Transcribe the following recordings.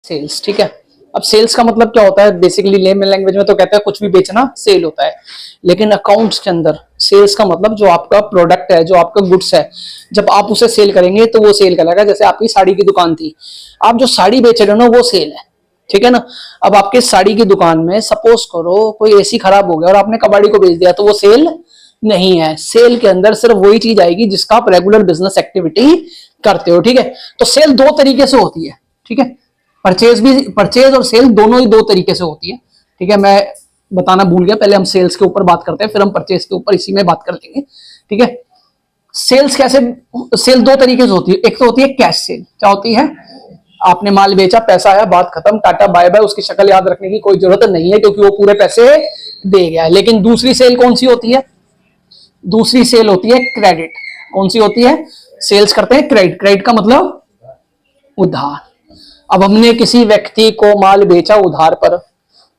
Sales, ठीक है। अब सेल्स का मतलब क्या होता है, बेसिकली लेमन लैंग्वेज में तो कहते हैं कुछ भी बेचना सेल होता है, लेकिन अकाउंट्स के अंदर सेल्स का मतलब जो आपका प्रोडक्ट है, जो आपका गुड्स है, जब आप उसे सेल करेंगे तो वो सेल कहलाएगा। जैसे आपकी साड़ी की दुकान थी, आप जो साड़ी बेच रहे हो ना वो सेल है, ठीक है ना। अब आपके साड़ी की दुकान में सपोज करो कोई एसी खराब हो गया और आपने कबाड़ी को बेच दिया, तो वो सेल नहीं है। सेल के अंदर सिर्फ वही चीज आएगी जिसका आप रेगुलर बिजनेस एक्टिविटी करते हो, ठीक है। तो सेल दो तरीके से होती है, ठीक है। परचेज और सेल दोनों ही दो तरीके से होती है, ठीक है। मैं बताना भूल गया, पहले हम सेल्स के ऊपर बात करते हैं, फिर हम परचेज के ऊपर इसी में बात कर लेंगे, ठीक है। सेल्स कैसे, सेल दो तरीके से होती है। एक तो होती है कैश सेल। क्या होती है, आपने माल बेचा, पैसा आया, बात खत्म, टाटा बाय बाय, उसकी शक्ल याद रखने की कोई जरूरत नहीं है क्योंकि वो पूरे पैसे दे गया है। लेकिन दूसरी सेल कौन सी होती है, दूसरी सेल होती है क्रेडिट। कौन सी होती है, सेल्स करते हैं क्रेडिट। क्रेडिट का मतलब उधार। अब हमने किसी व्यक्ति को माल बेचा उधार पर,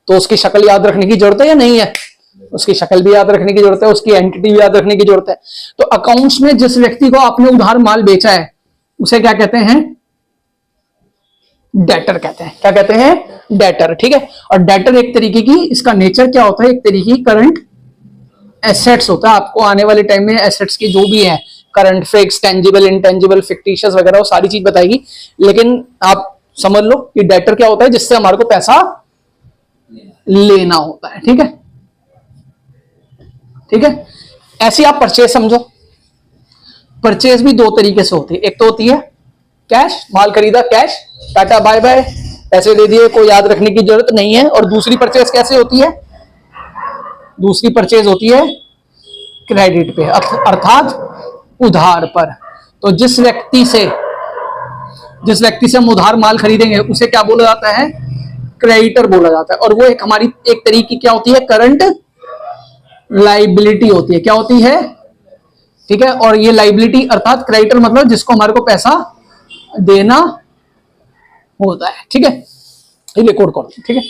तो उसकी शक्ल याद रखने की जरूरत है या नहीं है, उसकी शक्ल भी याद रखने की जरूरत है, उसकी एंटिटी भी याद रखने की जरूरत है। तो अकाउंट्स में जिस व्यक्ति को आपने उधार माल बेचा है उसे क्या कहते हैं, डेटर कहते हैं। क्या कहते हैं, डेटर, ठीक है। और डेटर एक तरीके की, इसका नेचर क्या होता है, एक तरीके की करंट एसेट्स होता है। आपको आने वाले टाइम में एसेट्स की जो भी है, current, fix, tangible, intangible, fictitious वगैरह, वो सारी चीज बताएगी। लेकिन आप समझ लो कि डेटर क्या होता है, जिससे हमारे को पैसा लेना होता है, ठीक है, ठीक है। ऐसे आप परचेज समझो। परचेज भी दो तरीके से होती है। एक तो होती है कैश, माल खरीदा कैश, टाटा बाय बाय, पैसे दे दिए, कोई याद रखने की जरूरत नहीं है। और दूसरी परचेज कैसे होती है, दूसरी परचेज होती है क्रेडिट पे, अर्थात उधार पर। तो जिस व्यक्ति से हम उधार माल खरीदेंगे उसे क्या बोला जाता है, क्रेडिटर बोला जाता है। और वो एक हमारी एक तरीके की क्या होती है, करंट लाइबिलिटी होती है। क्या होती है, ठीक है। और ये लाइबिलिटी अर्थात क्रेडिटर मतलब जिसको हमारे को पैसा देना होता है, ठीक है। ये कोड, ठीक है।